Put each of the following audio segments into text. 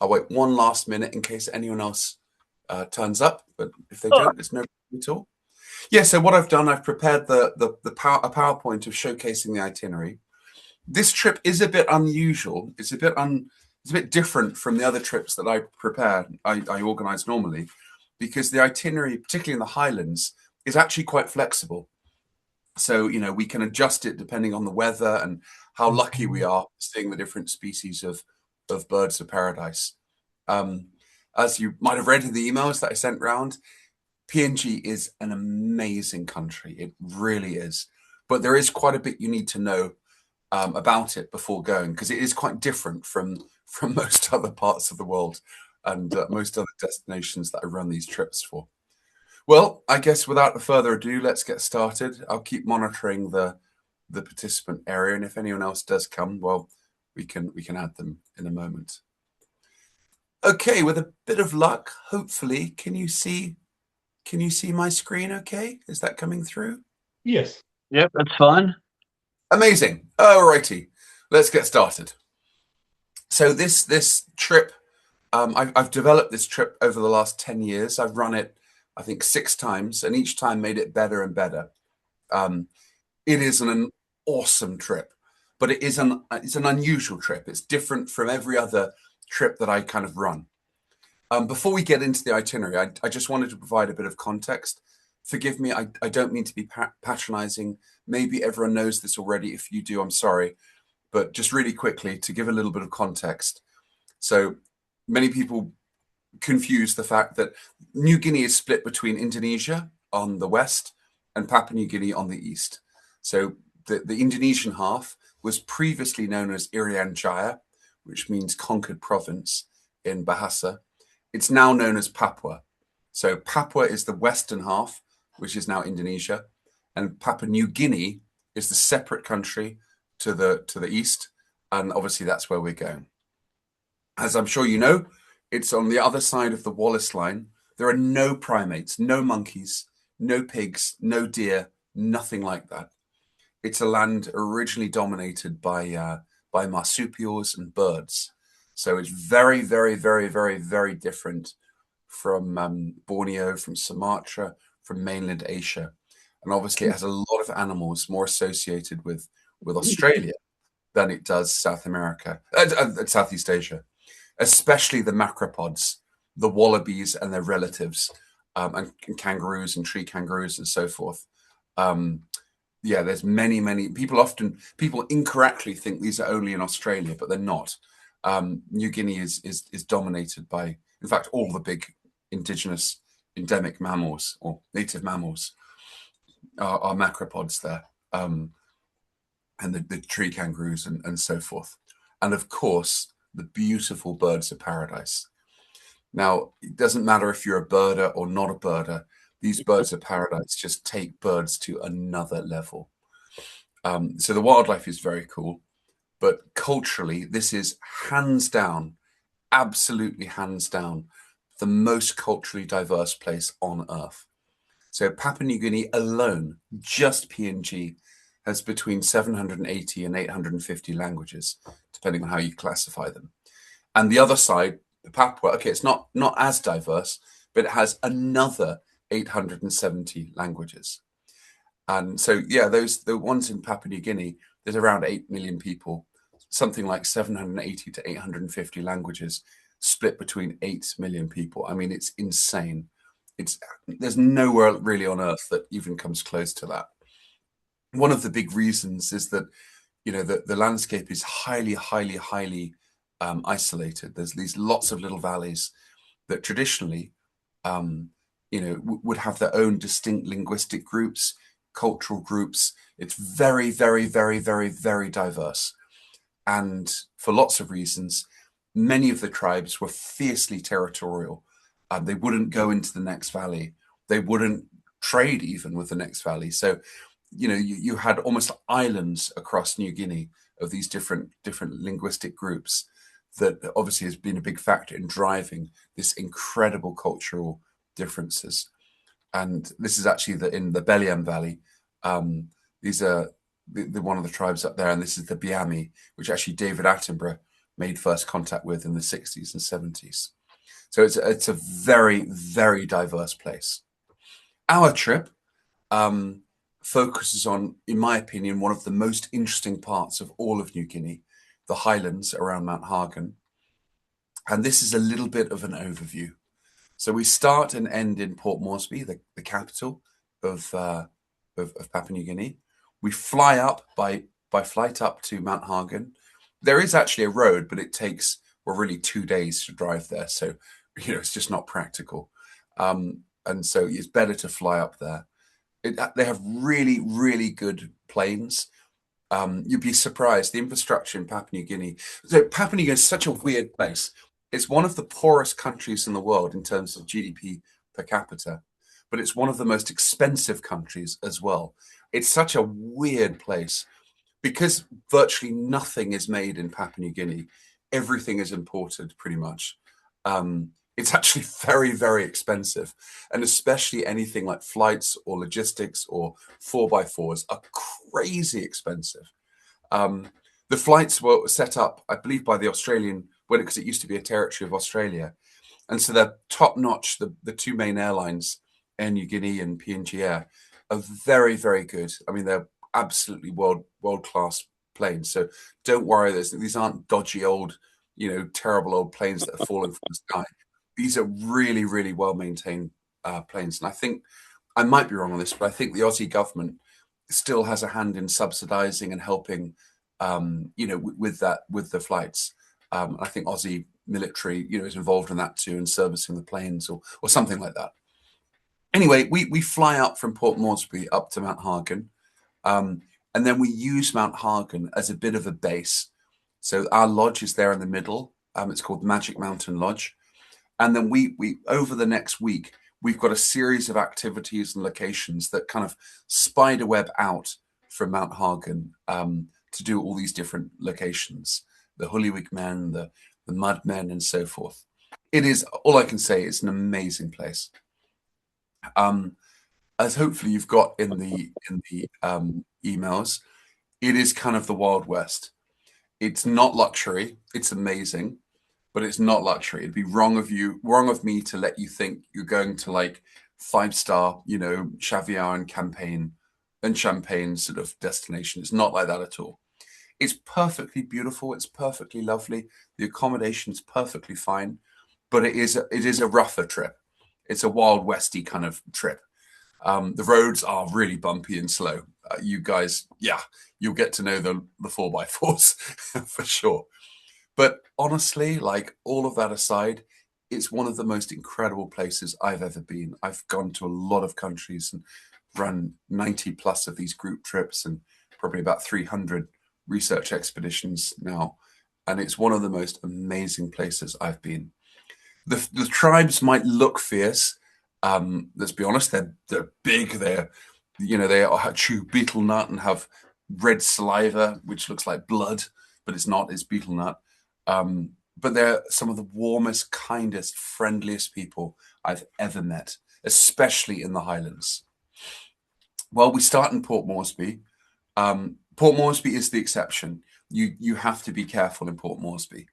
I'll wait one last minute in case anyone else turns up, but if they Oh, don't, there's no problem at all. Yeah, so what I've done, I've prepared a PowerPoint of showcasing the itinerary. This trip is a bit unusual. It's a bit different from the other trips that I prepare, I organize normally, because the itinerary, particularly in the Highlands, is actually quite flexible. So, we can adjust it depending on the weather and how lucky we are seeing the different species of birds of paradise. Um, as you might have read in the emails that I sent round, PNG is an amazing country. It really is. But there is quite a bit you need to know about it before going, because it is quite different from most other parts of the world and most other destinations that I run these trips for. Well, I guess without further ado, let's get started. I'll keep monitoring the participant area, and if anyone else does come, well, we can add them in a moment. Okay, with a bit of luck, hopefully, can you see my screen okay? Is that coming through? yes. Yep, that's fine. Amazing. Alrighty, let's get started. So this trip, I've developed this trip over the last 10 years. I've run it, I think, 6 times, and each time made it better and better. Um, it is an awesome trip, but it's an unusual trip. It's different from every other trip that I kind of run. Before we get into the itinerary, I just wanted to provide a bit of context. Forgive me, I don't mean to be patronizing. Maybe everyone knows this already. If you do, I'm sorry. But just really quickly, to give a little bit of context. So many people confuse the fact that New Guinea is split between Indonesia on the west and Papua New Guinea on the east. So the Indonesian half was previously known as Irian Jaya, which means conquered province in Bahasa. It's now known as Papua. So Papua is the western half, which is now Indonesia, and Papua New Guinea is the separate country to the east, and obviously that's where we're going. As I'm sure you know, it's on the other side of the Wallace line. There are no primates, no monkeys, no pigs, no deer, nothing like that. It's a land originally dominated by marsupials and birds. So it's very, very, very, very, very different from Borneo, from Sumatra, from mainland Asia. And obviously, it has a lot of animals more associated with Australia than it does South America, Southeast Asia, especially the macropods, the wallabies and their relatives, and kangaroos and tree kangaroos and so forth. Yeah, there's many people incorrectly think these are only in Australia, but they're not. New Guinea is dominated by, in fact, all the big indigenous endemic mammals or native mammals are macropods there, and the tree kangaroos and so forth, and of course the beautiful birds of paradise. Now, it doesn't matter if you're a birder or not a birder; these birds of paradise just take birds to another level. So the wildlife is very cool, but culturally, this is hands down, absolutely hands down, the most culturally diverse place on Earth. So Papua New Guinea alone, just PNG, has between 780 and 850 languages, depending on how you classify them. And the other side, Papua, okay, it's not as diverse, but it has another 870 languages. And so, yeah, the ones in Papua New Guinea, there's around 8 million people, something like 780 to 850 languages split between 8 million people. I mean, it's insane. There's nowhere really on earth that even comes close to that. One of the big reasons is that, the landscape is highly, highly, highly isolated. There's these lots of little valleys that traditionally, would have their own distinct linguistic groups, cultural groups. It's very, very, very, very, very diverse. And for lots of reasons, many of the tribes were fiercely territorial. They wouldn't go into the next valley. They wouldn't trade even with the next valley. So, you had almost islands across New Guinea of these different linguistic groups that obviously has been a big factor in driving this incredible cultural differences. And this is actually in the Beliam Valley. These are one of the tribes up there, and this is the Biami, which actually David Attenborough made first contact with in the 60s and 70s. So it's a very, very diverse place. Our trip focuses on, in my opinion, one of the most interesting parts of all of New Guinea, the highlands around Mount Hagen. And this is a little bit of an overview. So we start and end in Port Moresby, the capital of Papua New Guinea. We fly up by flight up to Mount Hagen. There is actually a road, but it takes, well, really 2 days to drive there. So, it's just not practical. And so it's better to fly up there. They have really, really good planes. You'd be surprised, the infrastructure in Papua New Guinea. So Papua New Guinea is such a weird place. It's one of the poorest countries in the world in terms of GDP per capita, but it's one of the most expensive countries as well. It's such a weird place because virtually nothing is made in Papua New Guinea. Everything is imported pretty much. It's actually very, very expensive. And especially anything like flights or logistics or 4x4s are crazy expensive. The flights were set up, I believe, by the Australian, because it used to be a territory of Australia. And so they're top notch. The two main airlines, Air Niugini and PNG Air, are very, very good. I mean, they're absolutely world class planes. So don't worry, these aren't dodgy old, terrible old planes that are falling from the sky. These are really, really well maintained planes. And I think, I might be wrong on this, but I think the Aussie government still has a hand in subsidizing and helping, with the flights. I think Aussie military, is involved in that too, and servicing the planes or something like that. Anyway, we fly up from Port Moresby up to Mount Hagen, and then we use Mount Hagen as a bit of a base. So our lodge is there in the middle. It's called Magic Mountain Lodge. And then we over the next week, we've got a series of activities and locations that kind of spider web out from Mount Hagen to do all these different locations, the Hulliwig Men, the Mud Men, and so forth. It is, all I can say, it's an amazing place. As hopefully you've got in the emails, it is kind of the Wild West. It's not luxury. It's amazing, but it's not luxury. It'd be wrong of me to let you think you're going to like 5-star, caviar and champagne sort of destination. It's not like that at all. It's perfectly beautiful. It's perfectly lovely. The accommodation is perfectly fine, but it is a rougher trip. It's a Wild Westy kind of trip. The roads are really bumpy and slow. You guys, you'll get to know the 4x4s for sure. But honestly, like all of that aside, it's one of the most incredible places I've ever been. I've gone to a lot of countries and run 90 plus of these group trips and probably about 300 research expeditions now. And it's one of the most amazing places I've been. The tribes might look fierce. Let's be honest, they're big. They chew betel nut and have red saliva, which looks like blood, but it's not. It's betel nut. But they're some of the warmest, kindest, friendliest people I've ever met, especially in the Highlands. Well, we start in Port Moresby. Port Moresby is the exception. You have to be careful in Port Moresby.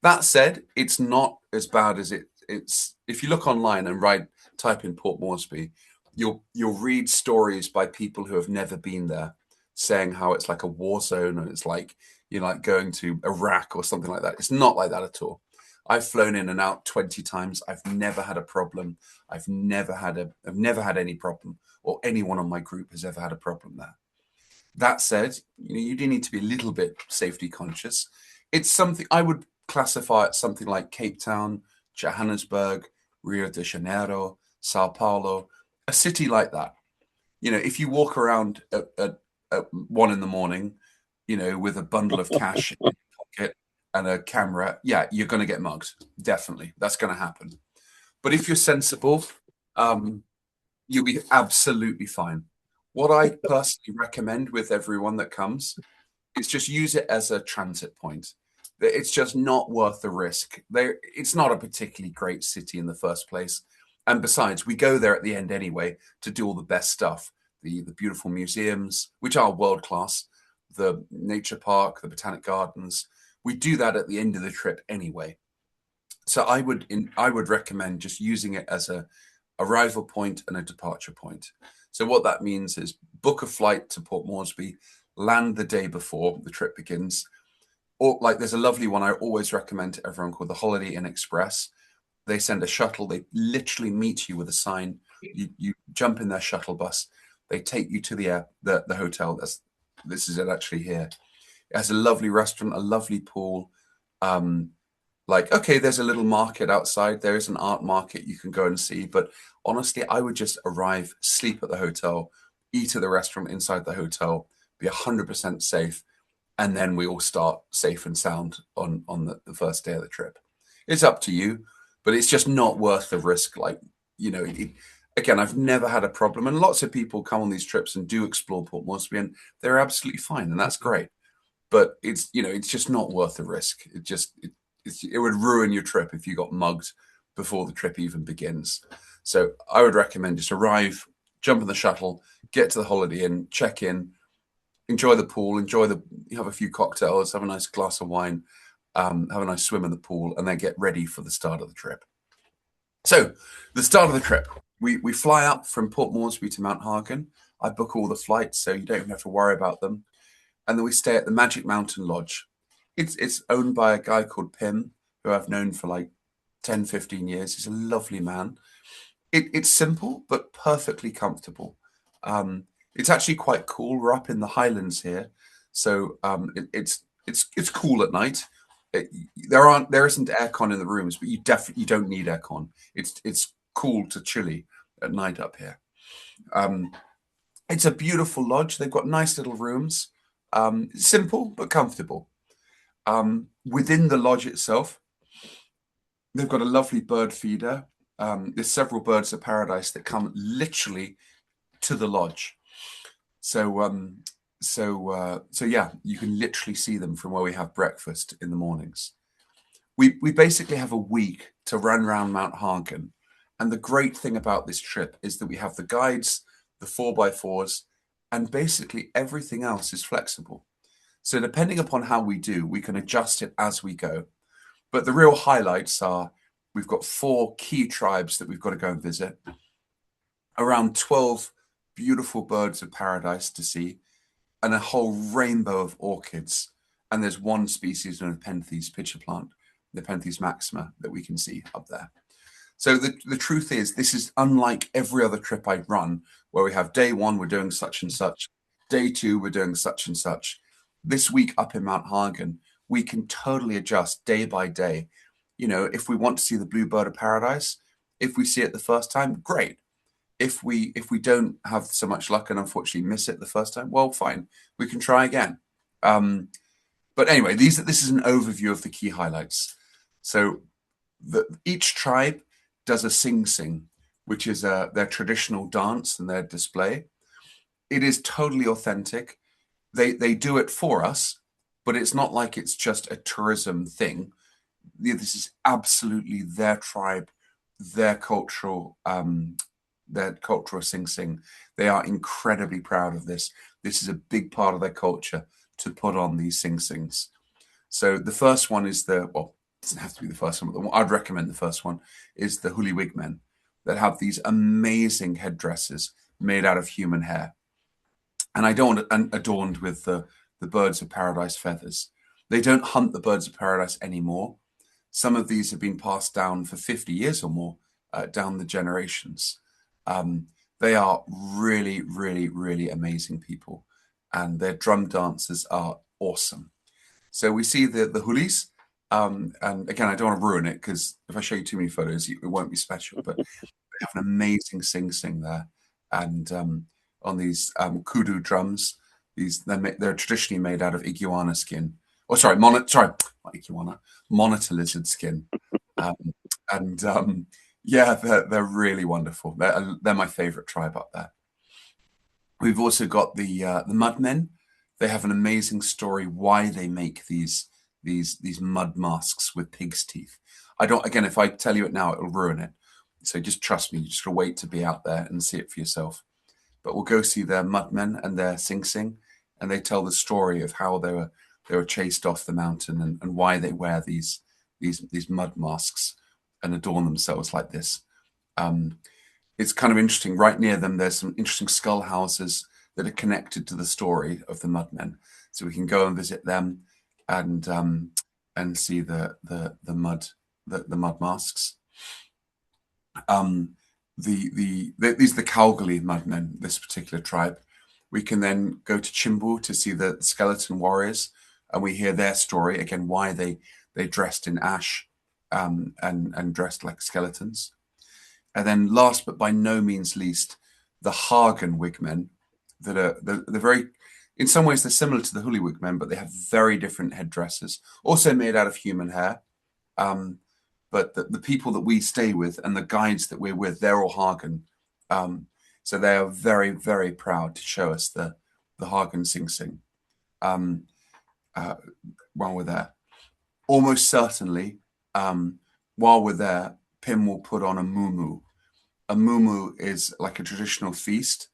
That said, it's not as bad as it's. If you look online and type in Port Moresby, you'll read stories by people who have never been there, saying how it's like a war zone and it's like like going to Iraq or something like that. It's not like that at all. I've flown in and out 20 times. I've never had a problem. I've never had any problem, or anyone on my group has ever had a problem there. That said, you do need to be a little bit safety conscious. It's something I would classify it something like Cape Town, Johannesburg, Rio de Janeiro, Sao Paulo, a city like that. If you walk around at 1 a.m, with a bundle of cash in your pocket and a camera, you're going to get mugged. Definitely, that's going to happen. But if you're sensible, you'll be absolutely fine. What I personally recommend with everyone that comes is just use it as a transit point. It's just not worth the risk. It's not a particularly great city in the first place. And besides, we go there at the end anyway to do all the best stuff. The beautiful museums, which are world class, the nature park, the botanic gardens. We do that at the end of the trip anyway. So I would recommend just using it as a arrival point and a departure point. So what that means is book a flight to Port Moresby, land the day before the trip begins. Or like there's a lovely one I always recommend to everyone called the Holiday Inn Express. They send a shuttle. They literally meet you with a sign. You jump in their shuttle bus. They take you to the hotel. This is it actually here. It has a lovely restaurant, a lovely pool. Like, okay, there's a little market outside. There is an art market you can go and see. But honestly, I would just arrive, sleep at the hotel, eat at the restaurant inside the hotel, be 100% safe. And then we all start safe and sound on the first day of the trip. It's up to you, but it's just not worth the risk. Like, again, I've never had a problem. And lots of people come on these trips and do explore Port Moresby, and they're absolutely fine. And that's great. But it's just not worth the risk. It would ruin your trip if you got mugged before the trip even begins. So I would recommend just arrive, jump in the shuttle, get to the Holiday Inn, check in, enjoy the pool, have a few cocktails, have a nice glass of wine, have a nice swim in the pool, and then get ready for the start of the trip. So the start of the trip, we fly up from Port Moresby to Mount Hagen. I book all the flights, so you don't even have to worry about them. And then we stay at the Magic Mountain Lodge. It's owned by a guy called Pim, who I've known for like 10, 15 years. He's a lovely man. It's simple, but perfectly comfortable. It's actually quite cool. We're up in the Highlands here. So it's cool at night. There isn't aircon in the rooms, but you don't need aircon. It's cool to chilly at night up here. It's a beautiful lodge. They've got nice little rooms. Simple but comfortable. Within the lodge itself, they've got a lovely bird feeder. There's several birds of paradise that come literally to the lodge. So yeah, you can literally see them from where we have breakfast in the mornings. We basically have a week to run around Mount Hagen. And the great thing about this trip is that we have the guides, the 4x4s, and basically everything else is flexible. So depending upon how we do, we can adjust it as we go. But the real highlights are we've got 4 key tribes that we've got to go and visit, around 12 beautiful birds of paradise to see, and a whole rainbow of orchids. And there's one species of Nepenthes pitcher plant, the Nepenthes maxima, that we can see up there. So the truth is, this is unlike every other trip I run, where we have day 1, we're doing such and such, day 2, we're doing such and such. This week up in Mount Hagen, we can totally adjust day by day. If we want to see the blue bird of paradise, if we see it the first time, great. If we don't have so much luck and unfortunately miss it the first time, well, fine, we can try again. But anyway, this is an overview of the key highlights. So each tribe does a sing-sing, which is their traditional dance and their display. It is totally authentic. They do it for us, but it's not like it's just a tourism thing. This is absolutely their tribe, their cultural sing-sing. They are incredibly proud of this. This is a big part of their culture to put on these sing-sings. So the first one is it doesn't have to be the first one, but I'd recommend the first one is the Hulliwig men that have these amazing headdresses made out of human hair and adorned with the birds of paradise feathers. They don't hunt the birds of paradise anymore. Some of these have been passed down for 50 years or more down the generations. They are really, really, really amazing people, and their drum dancers are awesome. So we see the Hulis, and again, I don't want to ruin it because if I show you too many photos, it won't be special. But they have an amazing sing-sing there, and on these kudu drums, they're traditionally made out of iguana skin. Oh, sorry, not iguana, monitor lizard skin, yeah, they're really wonderful. They're my favorite tribe up there. We've also got the Mudmen. They have an amazing story why they make these mud masks with pig's teeth. Again, if I tell you it now, it'll ruin it. So just trust me. You just gotta wait to be out there and see it for yourself. But we'll go see their Mudmen and their sing-sing, and they tell the story of how they were they were chased off the mountain, and why they wear these mud masks and adorn themselves like this. It's kind of interesting. Right near them, there's some interesting skull houses that are connected to the story of the Mudmen, so we can go and visit them and see the mud masks. These are the Kalgoorlie Mudmen, this particular tribe. We can then go to Chimbu to see the skeleton warriors, and we hear their story again, why they dressed in ash and dressed like skeletons. And then last but by no means least, the Hagen Wigmen, that are they're very, in some ways they're similar to the Huli Wigmen, but they have very different headdresses, also made out of human hair. But the people that we stay with and the guides that we're with, they're all Hagen. So they are very, very proud to show us the Hagen Sing Sing while we're there. Almost certainly, while we're there, Pim will put on a mumu. A mumu is like a traditional feast.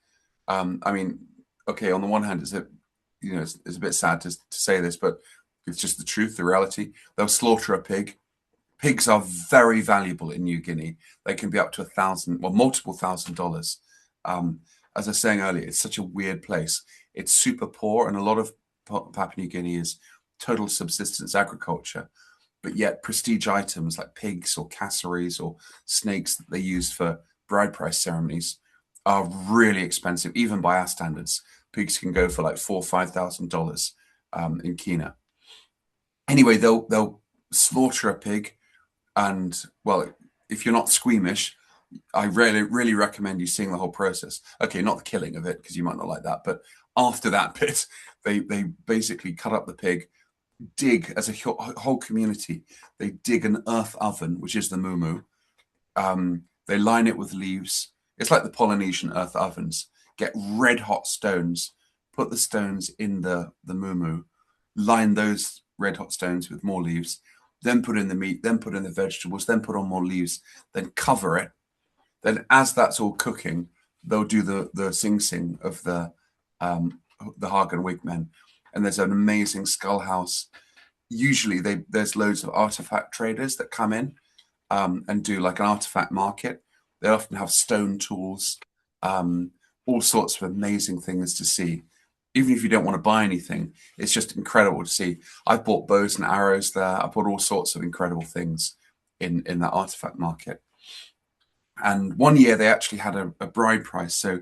I mean, okay, on the one hand, it's a bit sad to say this, but it's just the truth, the reality. They'll slaughter a pig. Pigs are very valuable in New Guinea. They can be up to multiple $1,000s. As I was saying earlier, it's such a weird place. It's super poor, and a lot of Papua New Guinea is total subsistence agriculture. But yet prestige items like pigs or cassowaries or snakes that they used for bride price ceremonies are really expensive, even by our standards. Pigs can go for like $4,000 or $5,000 in Kenya. Anyway, they'll slaughter a pig, and well, if you're not squeamish, I really recommend you seeing the whole process. Okay, not the killing of it, because you might not like that, but after that bit, they basically cut up the pig, dig as a whole community. They dig an earth oven, which is the mumu. They line it with leaves. It's like the Polynesian earth ovens. Get red hot stones, put the stones in the mumu, line those red hot stones with more leaves, then put in the meat, then put in the vegetables, then put on more leaves, then cover it. Then as that's all cooking, they'll do the sing sing of the Hagen Wigmen. And there's an amazing skull house. Usually there's loads of artifact traders that come in and do like an artifact market. They often have stone tools, all sorts of amazing things to see. Even if you don't want to buy anything, it's just incredible to see. I've bought bows and arrows there. I bought all sorts of incredible things in that artifact market. And one year they actually had a bride price. So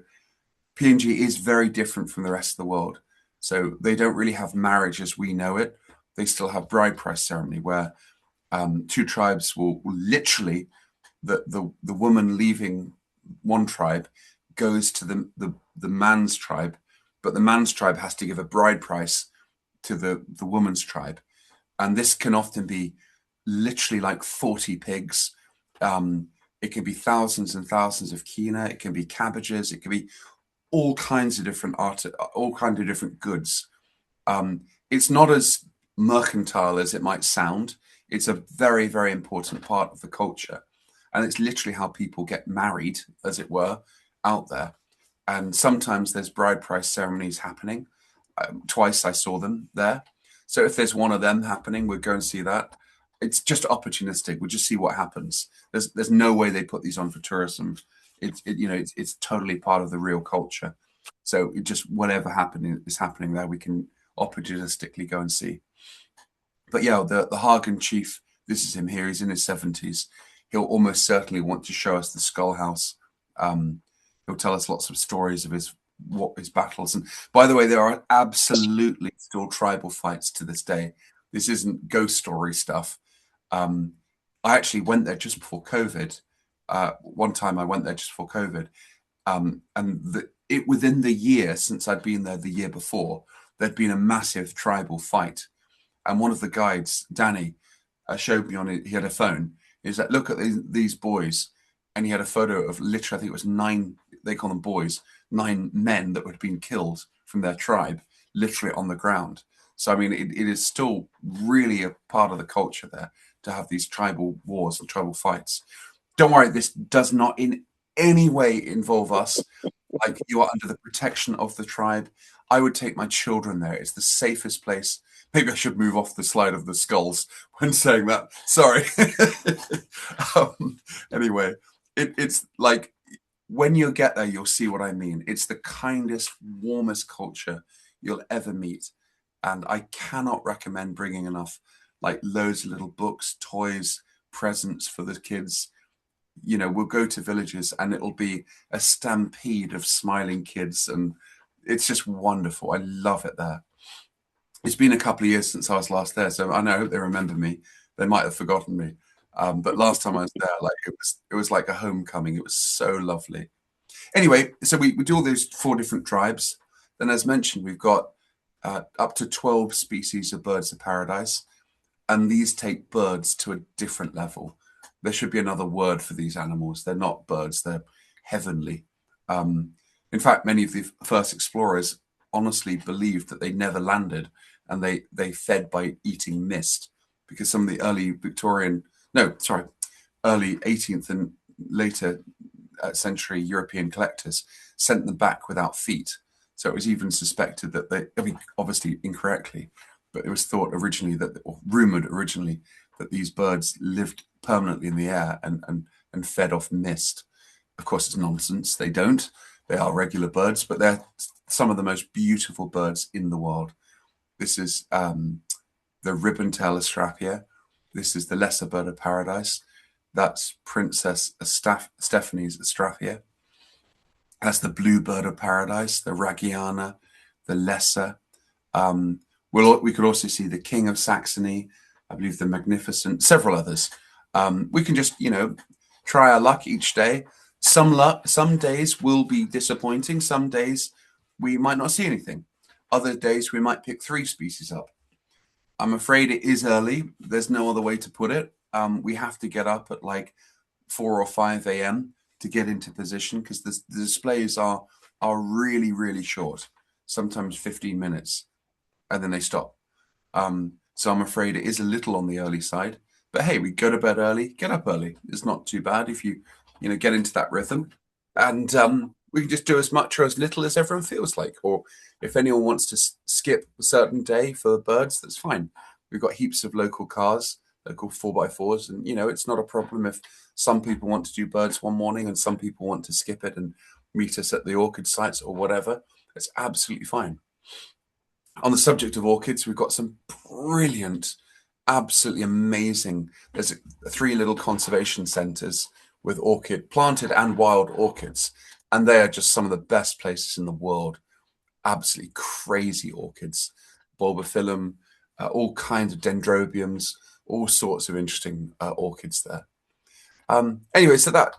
PNG is very different from the rest of the world. So they don't really have marriage as we know it. They still have bride price ceremony where two tribes will literally, the woman leaving one tribe goes to the man's tribe, but the man's tribe has to give a bride price to the woman's tribe. And this can often be literally like 40 pigs. It can be thousands and thousands of kina. It can be cabbages. It can be all kinds of different different goods. It's not as mercantile as it might sound. It's a very, very important part of the culture. And it's literally how people get married, as it were, out there. And sometimes there's bride price ceremonies happening. Twice I saw them there. So if there's one of them happening, we'll go and see that. It's just opportunistic. We'll just see what happens. There's no way they put these on for tourism. It's totally part of the real culture. So it just whatever is happening there, we can opportunistically go and see. But yeah, the Hagen chief, this is him here. He's in his 70s. He'll almost certainly want to show us the skull house. He'll tell us lots of stories of his battles. And by the way, there are absolutely still tribal fights to this day. This isn't ghost story stuff. I actually went there just before COVID. One time I went there just before COVID. And within the year since I'd been there the year before, there'd been a massive tribal fight. And one of the guides, Danny, showed me he had a phone. He's like, look at these boys. And he had a photo of literally, I think it was 9, they call them boys, 9 men that had been killed from their tribe, literally on the ground. So, I mean, it is still really a part of the culture there to have these tribal wars and tribal fights. Don't worry, this does not in any way involve us. Like, you are under the protection of the tribe. I would take my children there. It's the safest place. Maybe I should move off the slide of the skulls when saying that. Sorry. Anyway, it's like when you get there, you'll see what I mean. It's the kindest, warmest culture you'll ever meet. And I cannot recommend bringing enough, like loads of little books, toys, presents for the kids. We'll go to villages and it'll be a stampede of smiling kids. And it's just wonderful. I love it there. It's been a couple of years since I was last there, so I hope they remember me. They might have forgotten me, but last time I was there, like it was like a homecoming. It was so lovely. Anyway, so we do all those 4 different tribes. Then, as mentioned, we've got up to 12 species of birds of paradise, and these take birds to a different level. There should be another word for these animals. They're not birds; they're heavenly. In fact, many of the first explorers honestly believed that they never landed, and they fed by eating mist, because some of the early 18th and later century European collectors sent them back without feet. So it was even suspected that obviously incorrectly, but it was thought originally or rumored originally, that these birds lived permanently in the air and fed off mist. Of course, it's nonsense. They don't. They are regular birds, but they're some of the most beautiful birds in the world. This is the ribbon-tailed astrapia. This is the lesser bird of paradise. That's Princess Stephanie's astrapia. That's the blue bird of paradise, the Ragiana, the lesser. We could also see the King of Saxony, I believe the Magnificent, several others. We can just, try our luck each day. Some days will be disappointing. Some days we might not see anything. Other days we might pick 3 species up. I'm afraid it is early. There's no other way to put it. We have to get up at like 4 or 5 a.m. to get into position, because the displays are really, really short, sometimes 15 minutes, and then they stop. So I'm afraid it is a little on the early side. But hey, we go to bed early, get up early. It's not too bad if you get into that rhythm. And we can just do as much or as little as everyone feels like. Or if anyone wants to skip a certain day for the birds, that's fine. We've got heaps of local cars, local 4x4s, and it's not a problem if some people want to do birds one morning and some people want to skip it and meet us at the orchid sites or whatever. It's absolutely fine. On the subject of orchids, we've got some brilliant, absolutely amazing. There's 3 little conservation centres with planted and wild orchids, and they are just some of the best places in the world. Absolutely crazy orchids, bulbophyllum, all kinds of dendrobiums, all sorts of interesting orchids there. Anyway, so that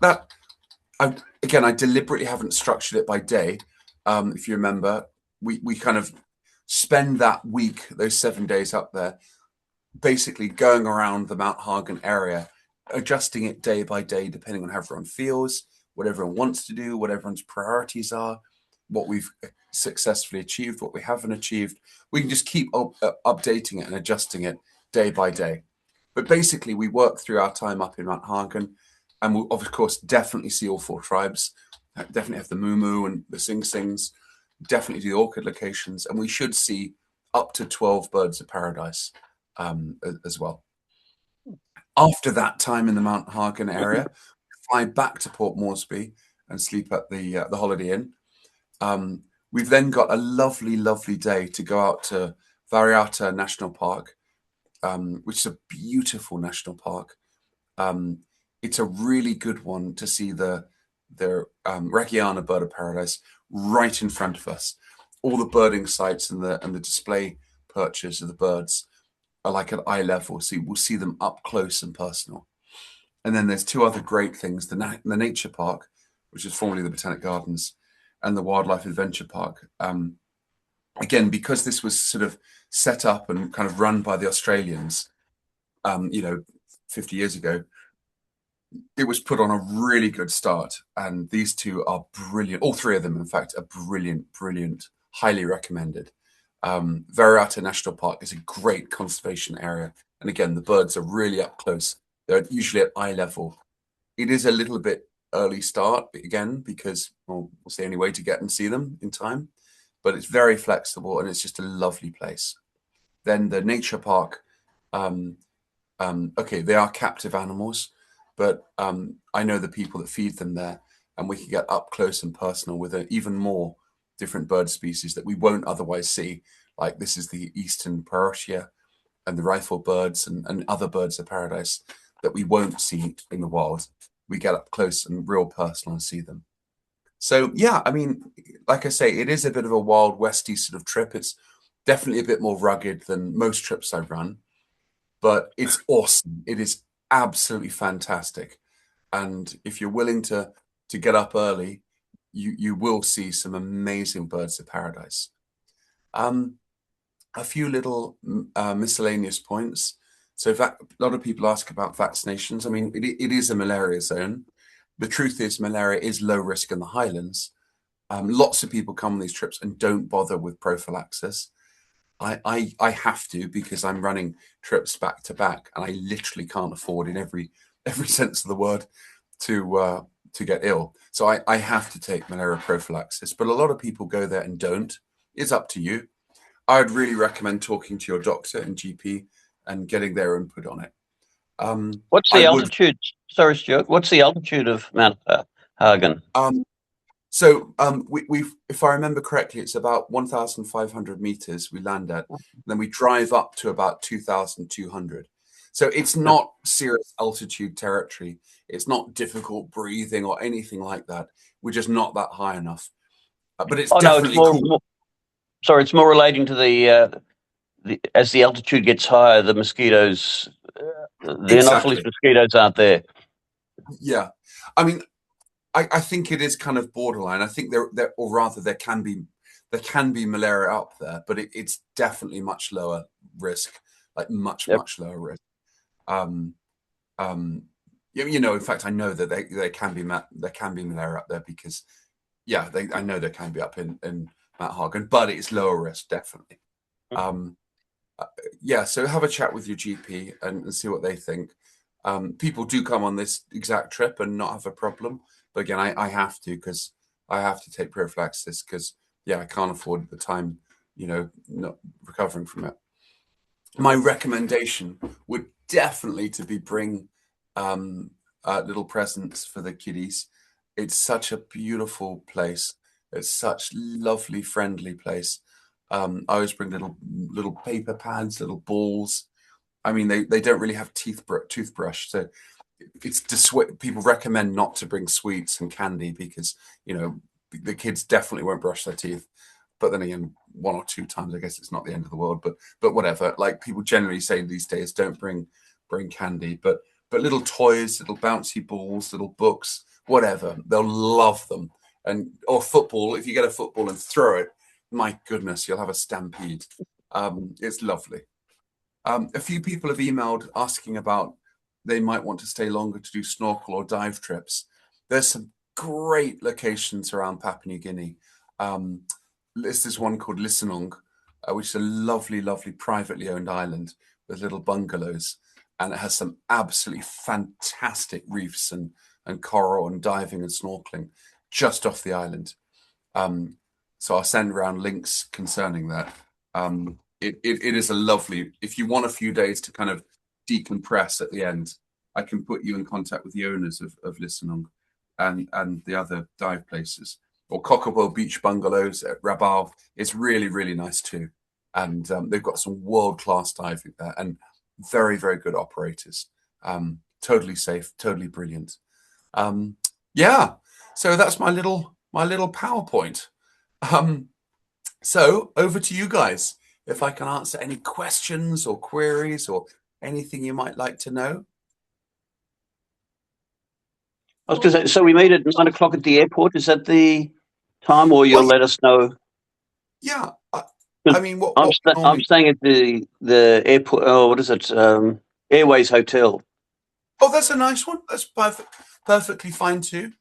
I deliberately haven't structured it by day. If you remember, we kind of spend that week, those 7 days up there, basically going around the Mount Hagen area, adjusting it day by day, depending on how everyone feels, what everyone wants to do, what everyone's priorities are, what we've successfully achieved, what we haven't achieved. We can just keep updating it and adjusting it day by day. But basically, we work through our time up in Mount Hagen, and we'll, of course, definitely see all 4 tribes. Definitely have the Moo and the Sing Sings. Definitely do the orchid locations, and we should see up to 12 birds of paradise as well. After that time in the Mount Hagen area, fly back to Port Moresby and sleep at the Holiday Inn. We've then got a lovely, lovely day to go out to Variata National Park, which is a beautiful national park. It's a really good one to see the Regiana bird of paradise right in front of us. All the birding sites and the display perches of the birds are like at eye level, so we'll see them up close and personal. And then there's 2 other great things: the nature park, which is formerly the Botanic Gardens, and the Wildlife Adventure Park. Again, because this was sort of set up and kind of run by the Australians, 50 years ago, it was put on a really good start. And these 2 are brilliant. All 3 of them, in fact, are brilliant, brilliant, highly recommended. Variata National Park is a great conservation area. And again, the birds are really up close. They're usually at eye level. It is a little bit early start, again, because it's the only way to get and see them in time. But it's very flexible, and it's just a lovely place. Then the nature park, okay, they are captive animals, but I know the people that feed them there, and we can get up close and personal with even more different bird species that we won't otherwise see. Like this is the eastern parotia and the rifle birds and other birds of paradise that we won't see in the wild. We get up close and real personal and see them. So yeah, I mean, like I say, it is a bit of a wild westy sort of trip. It's definitely a bit more rugged than most trips I run, but it's awesome. It is absolutely fantastic. And if you're willing to get up early, you will see some amazing birds of paradise. Um, a few little miscellaneous points. So a lot of people ask about vaccinations. I mean, it is a malaria zone. The truth is malaria is low risk in the highlands. Lots of people come on these trips and don't bother with prophylaxis. I have to because I'm running trips back to back, and I literally can't afford in every sense of the word to get ill. So I have to take malaria prophylaxis. But a lot of people go there and don't. It's up to you. I'd really recommend talking to your doctor and GP and getting their input on it. What's the altitude? Sorry, Stuart. What's the altitude of Mount Hagen? We've, if I remember correctly, it's about 1,500 meters we land at. Then we drive up to about 2,200. So it's not serious altitude territory. It's not difficult breathing or anything like that. We're just not that high enough. But it's definitely cool. Sorry, it's more relating to the as the altitude gets higher, the mosquitoes, the Anopheles mosquitoes aren't there. Yeah, I mean, I think it is kind of borderline. I think there, or rather, there can be malaria up there, but it's definitely much lower risk, like much lower risk. You know, in fact, I know that there can be malaria up there because, yeah, I know there can be up in Mount Hagen, but it's lower risk, definitely. Yeah, so have a chat with your GP and see what they think. People do come on this exact trip and not have a problem, but again, I have to because I have to take prophylaxis because, yeah, I can't afford the time, you know, not recovering from it. My recommendation would definitely to be bring little presents for the kiddies. It's such a beautiful place. It's such lovely, friendly place. I always bring little paper pads, little balls. I mean, they don't really have toothbrush, so it's people recommend not to bring sweets and candy because, you know, the kids definitely won't brush their teeth. But then again, 1 or 2 times, I guess it's not the end of the world. But whatever. Like people generally say these days, don't bring candy, but little toys, little bouncy balls, little books, whatever. They'll love them. Or football. If you get a football and throw it, my goodness, you'll have a stampede. It's lovely. A few people have emailed asking about they might want to stay longer to do snorkel or dive trips. There's some great locations around Papua New Guinea. There's one called Lisenong, which is a lovely, lovely privately owned island with little bungalows, and it has some absolutely fantastic reefs and coral and diving and snorkeling just off the island. So I'll send around links concerning that. It is a lovely, if you want a few days to kind of decompress at the end, I can put you in contact with the owners of Lisenong and the other dive places. Or Kokobo Beach Bungalows at Rabaul is really, really nice too. And they've got some world-class diving there and very, very good operators. Totally safe, totally brilliant. Yeah, so that's my little PowerPoint. So over to you guys. If I can answer any questions or queries or anything you might like to know. I was going to say, so we meet at 9 o'clock at the airport. Is that the time, or you'll let us know? Yeah, I mean, I'm staying at the airport. Oh, what is it? Airways Hotel. Oh, that's a nice one. That's perfectly fine too.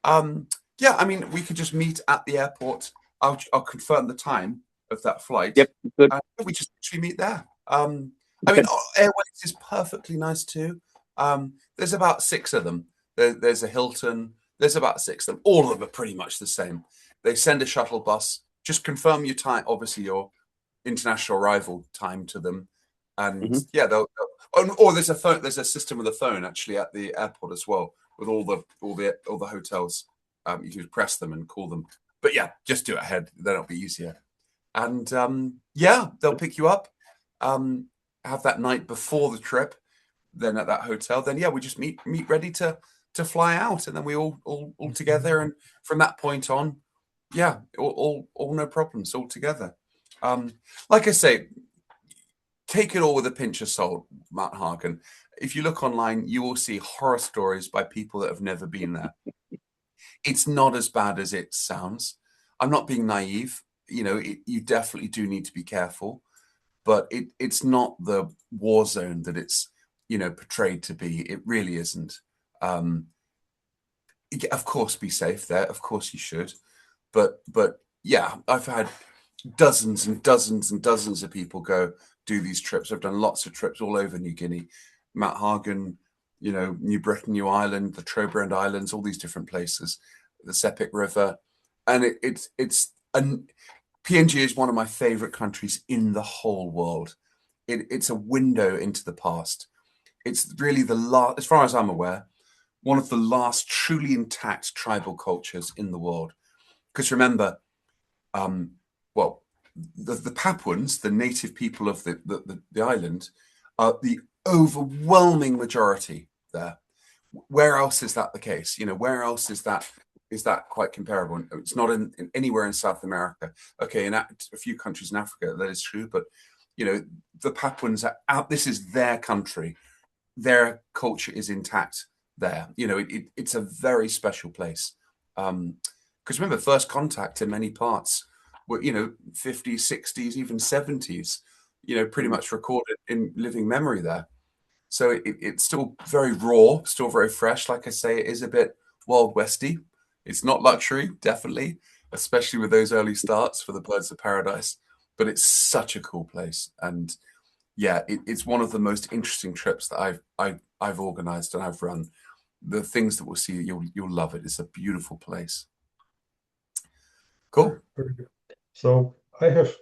Yeah, I mean, we could just meet at the airport. I'll confirm the time of that flight. Yep, good. We just actually meet there. I mean, Airways is perfectly nice too. There's about 6 of them. There's a Hilton. There's about 6 of them. All of them are pretty much the same. They send a shuttle bus. Just confirm your time. Obviously, your international arrival time to them, and Hmm. yeah, or there's a phone. There's a system with a phone actually at the airport as well, with all the hotels. You can press them and call them. But yeah, just do it ahead. Then it'll be easier. And yeah, they'll pick you up. Have that night before the trip, then at that hotel. Then yeah, we just meet ready to fly out, and then we all together. And from that point on, yeah, all no problems, all together. Like I say, take it all with a pinch of salt, Matt Hagen. If you look online, you will see horror stories by people that have never been there. It's not as bad as it sounds. I'm not being naive. You definitely do need to be careful, but it's not the war zone that it's portrayed to be. It really isn't. Um, of course, be safe there. Of course, you should. But yeah, I've had dozens and dozens and dozens of people go do these trips. I've done lots of trips all over New Guinea, Mount Hagen, New Britain, New Ireland, the Trobriand Islands, all these different places, the Sepik River, and it's and PNG is one of my favorite countries in the whole world. It's a window into the past. It's really the last, as far as I'm aware, one of the last truly intact tribal cultures in the world. Because remember, um, well, the Papuans, the native people of the island, are the overwhelming majority there. Where else is that the case? Where else is that quite comparable? It's not in anywhere in South America. Okay, in a few countries in Africa, that is true, but the Papuans are out. This is their country. Their culture is intact there. It's a very special place. Because remember, first contact in many parts were 50s, 60s, even 70s. Pretty much recorded in living memory there. So it's still very raw, still very fresh. Like I say, it is a bit Wild Westy. It's not luxury, definitely, especially with those early starts for the Birds of Paradise. But it's such a cool place, and yeah, it's one of the most interesting trips that I've organized and I've run. The things that we'll see, you'll love it. It's a beautiful place. Cool. Very good. So I have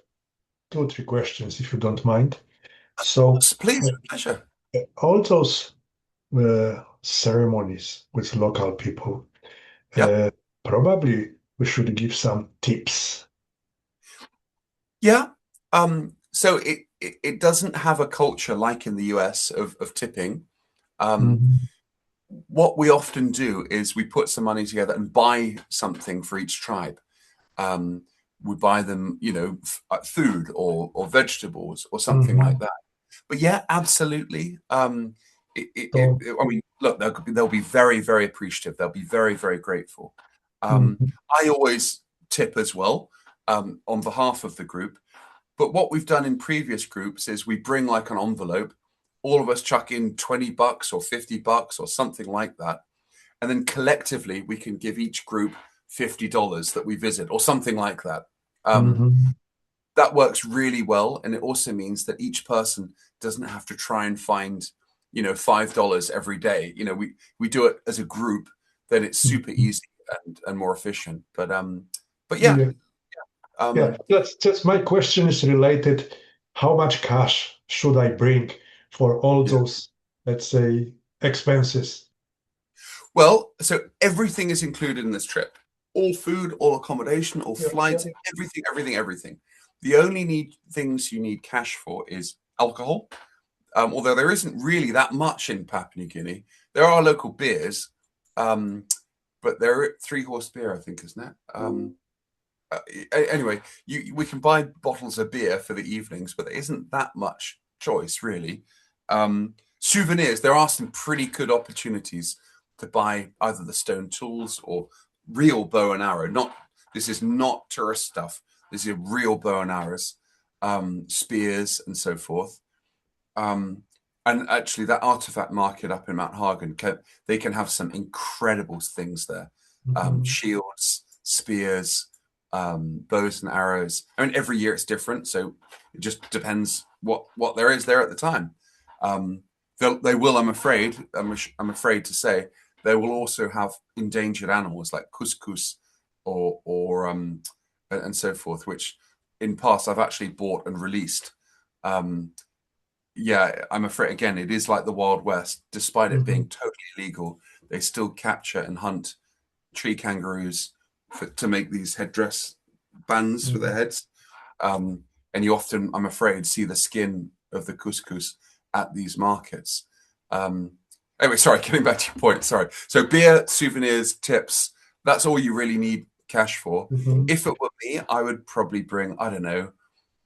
two or three questions, if you don't mind. So Please, with pleasure. all those ceremonies with local people, Yep. probably we should give some tips. Yeah. So it doesn't have a culture like in the US of tipping. Um, Mhm. what we often do is we put some money together and buy something for each tribe. We buy them, food or vegetables or something like Mhm. that. But yeah, absolutely. So, I mean, look, they'll be very, very appreciative. They'll be very, very grateful. mhm, I always tip as well on behalf of the group. But what we've done in previous groups is we bring like an envelope, all of us chuck in $20 or $50 or something like that. And then collectively, we can give each group $50 that we visit or something like that. mhm, That works really well. And it also means that each person doesn't have to try and find, $5 every day. We do it as a group, then it's super mhm. easy and more efficient. But yeah, Yeah, yeah. um, That's my question is related. How much cash should I bring for all yeah. those, let's say, expenses? Well, so everything is included in this trip. All food, all accommodation, all Yeah, yeah. flights, everything, everything, everything. The only things you need cash for is alcohol. Although there isn't really that much in Papua New Guinea. There are local beers, but they're three-horse beer, I think, isn't it? Uh, anyway, we can buy bottles of beer for the evenings, but there isn't that much choice, really. Souvenirs, there are some pretty good opportunities to buy either the stone tools or real bow and arrow. This is not tourist stuff. This is real bow and arrows, spears, and so forth. And actually, that artifact market up in Mount Hagen, they can have some incredible things there. Mhm, Shields, spears, bows and arrows. I mean, every year it's different, so it just depends what there is there at the time. They will, I'm afraid to say, they will also have endangered animals like couscous or and so forth, which in past I've actually bought and released. Yeah, I'm afraid again it is like the Wild West. Despite it being totally illegal, they still capture and hunt tree kangaroos to make these headdress bands for their heads. And you often, I'm afraid, see the skin of the couscous at these markets. Anyway, sorry, getting back to your point. Sorry. So beer, souvenirs, tips, that's all you really need cash for. If it were me, I would probably bring, I don't know,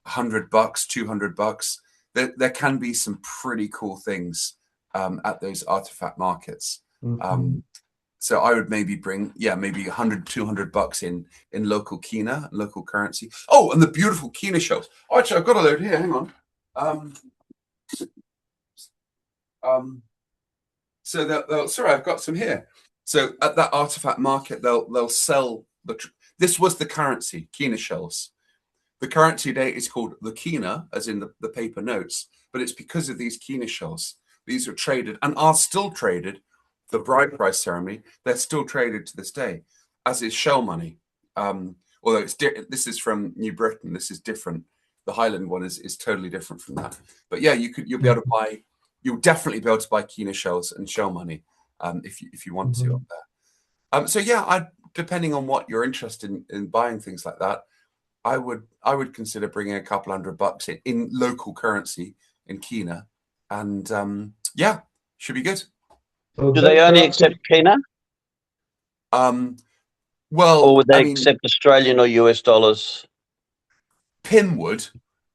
$100, $200. There can be some pretty cool things at those artifact markets. So I would maybe bring, maybe $100, $200 in local kina, local currency. Oh, and the beautiful kina shells. Oh, actually, I've got a load here. Hang on. So they'll sorry, I've got some here. So at that artifact market, they'll sell this was the currency, kina shells. The currency today is called the kina, as in the paper notes, but it's because of these kina shells. These are traded and are still traded. The bride price ceremony, they're still traded to this day, as is shell money. Although this is from New Britain, this is different. The Highland one is totally different from that. But yeah, you'll be able to buy. You'll definitely be able to buy kina shells and shell money if you want to up there. So yeah, depending on what you're interested in buying things like that, I would consider bringing a couple $100 in local currency in kina, and yeah, should be good. So Do they only accept kina? Well, or would they accept Australian or US dollars? PIM would,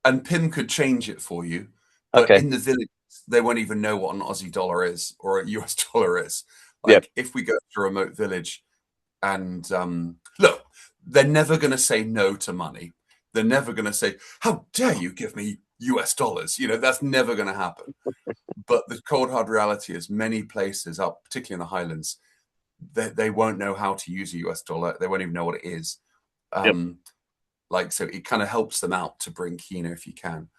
and PIM could change it for you. But in the village, they won't even know what an Aussie dollar is or a US dollar is. Like if we go to a remote village and look, they're never going to say no to money. They're never going to say, how dare you give me US dollars? You know, that's never going to happen. But the cold hard reality is many places up, particularly in the Highlands, they won't know how to use a US dollar. They won't even know what it is. Like, so it kind of helps them out to bring kina if you can.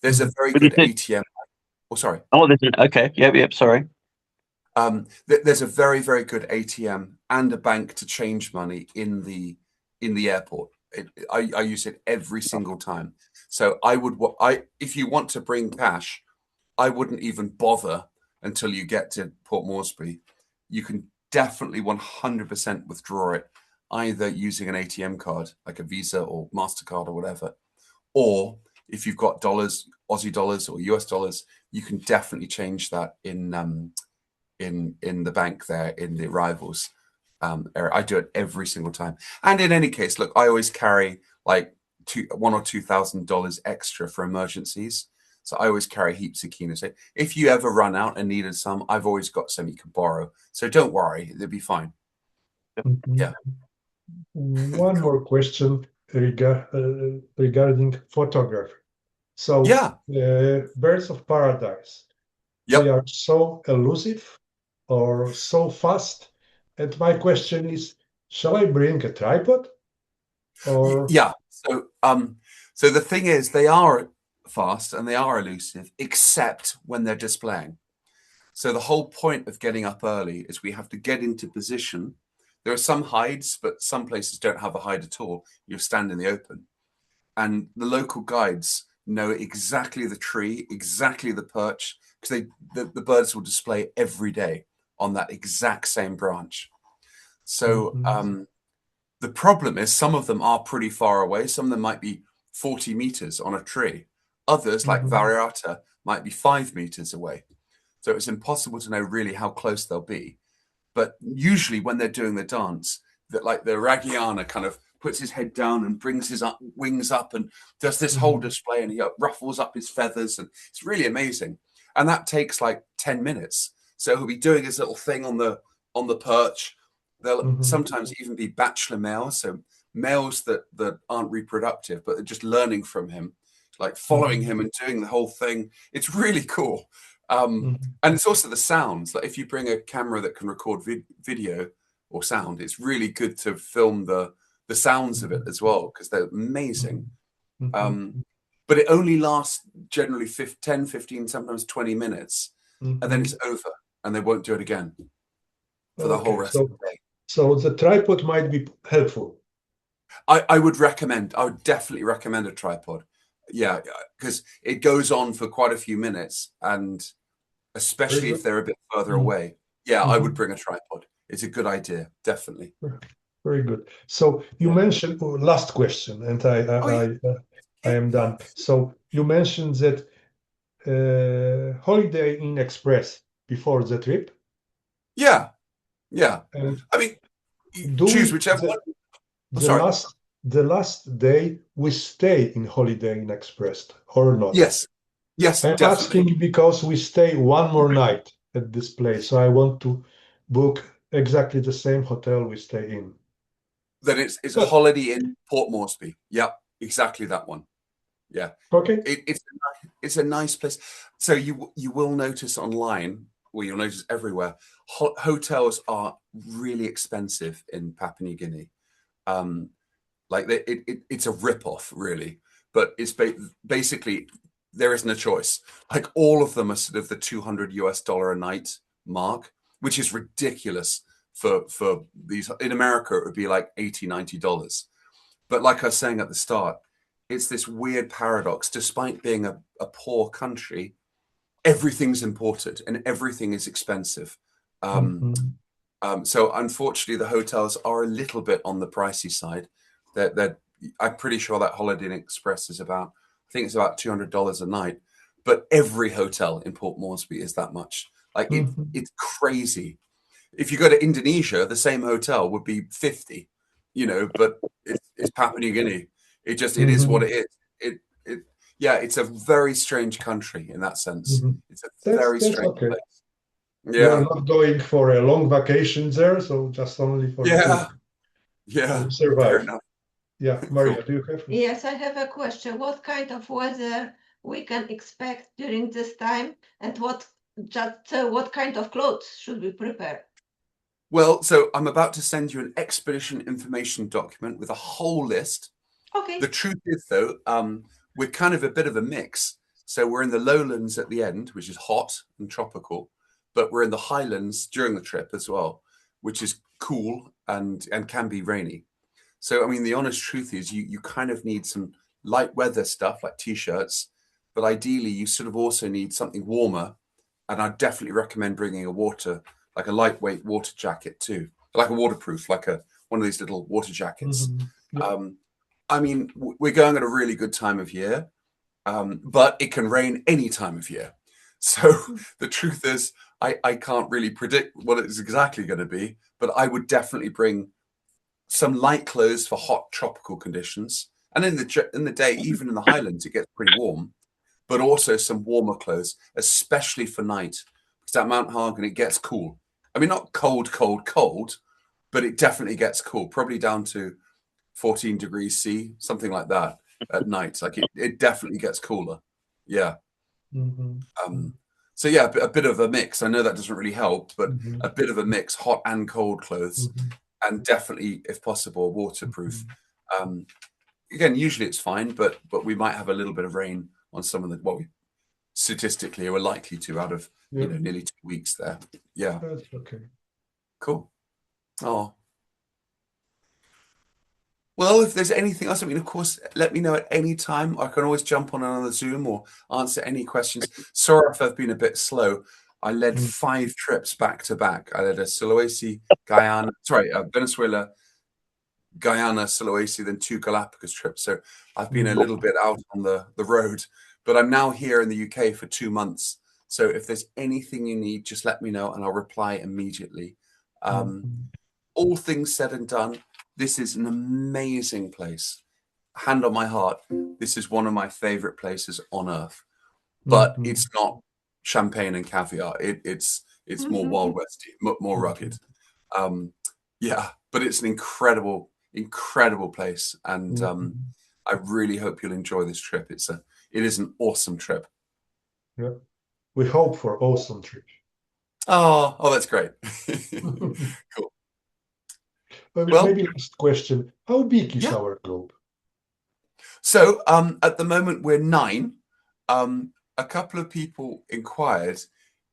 There's a very good ATM. Oh, sorry. Oh, there's okay. Yep. Sorry. There's a very, very good ATM and a bank to change money in the airport. I use it every single time. So if you want to bring cash, I wouldn't even bother until you get to Port Moresby. You can definitely 100% withdraw it, either using an ATM card like a Visa or MasterCard or whatever, or if you've got dollars, Aussie dollars or US dollars, you can definitely change that in the bank there in the arrivals area. I do it every single time. And in any case, look, I always carry like $1,000 or $2,000 extra for emergencies. So I always carry heaps of kina. So if you ever run out and needed some, I've always got some you can borrow. So don't worry, they'll be fine. Yeah. One more question regarding photography. So birds of paradise, they are so elusive or so fast. And my question is, shall I bring a tripod? Or so the thing is, they are fast and they are elusive, except when they're displaying. So the whole point of getting up early is we have to get into position. There are some hides, but some places don't have a hide at all. You stand in the open. And the local guides know exactly the tree, exactly the perch, because the birds will display every day on that exact same branch. So the problem is some of them are pretty far away. Some of them might be 40 meters on a tree. Others, like Variata, might be 5 meters away. So it's impossible to know really how close they'll be. But usually when they're doing the dance, that like the Ragiana kind of puts his head down and brings his wings up and does this whole display, and he ruffles up his feathers, and it's really amazing. And that takes like 10 minutes. So he'll be doing his little thing on the perch. They'll sometimes even be bachelor males, so males that aren't reproductive, but they're just learning from him, like following him and doing the whole thing. It's really cool. And it's also the sounds. Like if you bring a camera that can record video or sound, it's really good to film the sounds of it as well, because they're amazing. But it only lasts generally 10, 15, sometimes 20 minutes, and then it's over, and they won't do it again for the whole rest of the day. So the tripod might be helpful. I would definitely recommend a tripod. Yeah, because it goes on for quite a few minutes, and especially if they're a bit further away. Yeah, I would bring a tripod. It's a good idea, definitely. Very good. So you mentioned last question, and I am done. So you mentioned that Holiday Inn Express before the trip. Yeah, yeah. And I mean, choose whichever one. The last day we stay in Holiday Inn Express or not? Yes, I'm definitely. asking because we stay one more night at this place, so I want to book exactly the same hotel we stay in. Then it's Holiday Inn Port Moresby. Yeah, exactly that one. Yeah. Okay. It's a nice place. So you will notice online, well, you'll notice everywhere, hotels are really expensive in Papua New Guinea. Like it's a rip-off, really. But it's basically there isn't a choice. Like all of them are sort of the $200 a night mark, which is ridiculous for these. In America, it would be like $80-90. But like I was saying at the start, it's this weird paradox. Despite being a poor country, everything's imported and everything is expensive. So unfortunately, the hotels are a little bit on the pricey side. I'm pretty sure that Holiday Inn Express is about, I think it's about $200 a night. But every hotel in Port Moresby is that much. Like it's crazy. If you go to Indonesia, the same hotel would be 50, but it's Papua New Guinea. It is what it is. Yeah, it's a very strange country in that sense. It's a very strange place. Yeah. We are not going for a long vacation there, so just only for survive. Yeah, Maria, cool. Do you have? Yes, I have a question. What kind of weather we can expect during this time, and what kind of clothes should we prepare? Well, so I'm about to send you an expedition information document with a whole list. Okay. The truth is, though, we're kind of a bit of a mix. So we're in the lowlands at the end, which is hot and tropical, but we're in the highlands during the trip as well, which is cool and can be rainy. So, I mean, the honest truth is you kind of need some light weather stuff like T-shirts, but ideally you sort of also need something warmer. And I definitely recommend bringing like a lightweight water jacket too, like a waterproof, like one of these little water jackets. I mean, we're going at a really good time of year, but it can rain any time of year. So the truth is, I can't really predict what it's exactly going to be, but I would definitely bring some light clothes for hot tropical conditions. And in the day, even in the highlands, it gets pretty warm, but also some warmer clothes, especially for night. Because at Mount Hagen, it gets cool. I mean, not cold, but it definitely gets cool, probably down to 14 degrees C, something like that at night. Like it definitely gets cooler. Yeah. So yeah, a bit of a mix. I know that doesn't really help, but a bit of a mix, hot and cold clothes, and definitely, if possible, waterproof. Again, usually it's fine, but we might have a little bit of rain on some of the what we statistically are likely to out of nearly 2 weeks there. Yeah. That's okay. Cool. Oh. Well, if there's anything else, I mean, of course, let me know at any time. I can always jump on another Zoom or answer any questions. Sorry if I've been a bit slow. I led 5 trips back to back. I led a Venezuela, Guyana, Sulawesi, then 2 Galapagos trips. So I've been a little bit out on the road, but I'm now here in the UK for 2 months. So if there's anything you need, just let me know and I'll reply immediately. All things said and done, this is an amazing place. Hand on my heart, this is one of my favorite places on earth. But it's not champagne and caviar. It's more Wild Westy, more rugged. Yeah, but it's an incredible place, and I really hope you'll enjoy this trip. It is an awesome trip. Yeah, we hope for awesome trip. Oh, that's great. Cool. Well, maybe last question: how big is our group? So at the moment we're 9. A couple of people inquired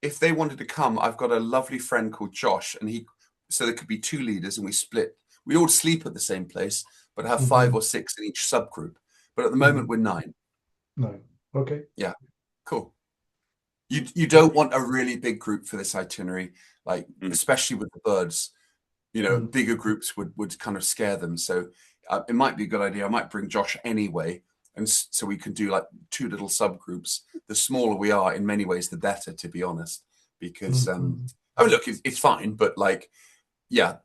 if they wanted to come. I've got a lovely friend called Josh, and so there could be 2 leaders, and we split. We all sleep at the same place, but have 5 or 6 in each subgroup. But at the moment, we're 9. 9. Okay. Yeah. Cool. You don't want a really big group for this itinerary, like especially with the birds. You know, bigger groups would kind of scare them. So it might be a good idea. I might bring Josh anyway, and so we can do like 2 little subgroups. The smaller we are, in many ways, the better, to be honest. Because I mean, look, it's fine, but like, yeah,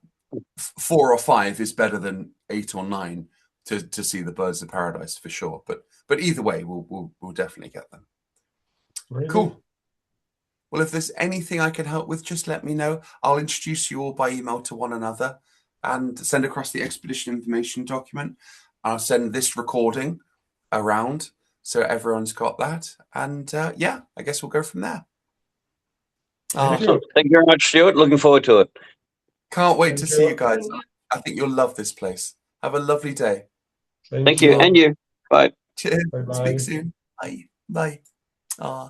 4 or 5 is better than 8 or 9 to see the birds of paradise for sure. But either way, we'll definitely get them. Very cool. Good. Well, if there's anything I can help with, just let me know. I'll introduce you all by email to one another and send across the expedition information document. I'll send this recording around so everyone's got that. And yeah, I guess we'll go from there. Thank you very much, Stewart. Looking forward to it. Can't wait to see you guys. I think you'll love this place. Have a lovely day. Thank you. And you. Bye. Cheers. Bye-bye. Speak soon. Bye. Bye.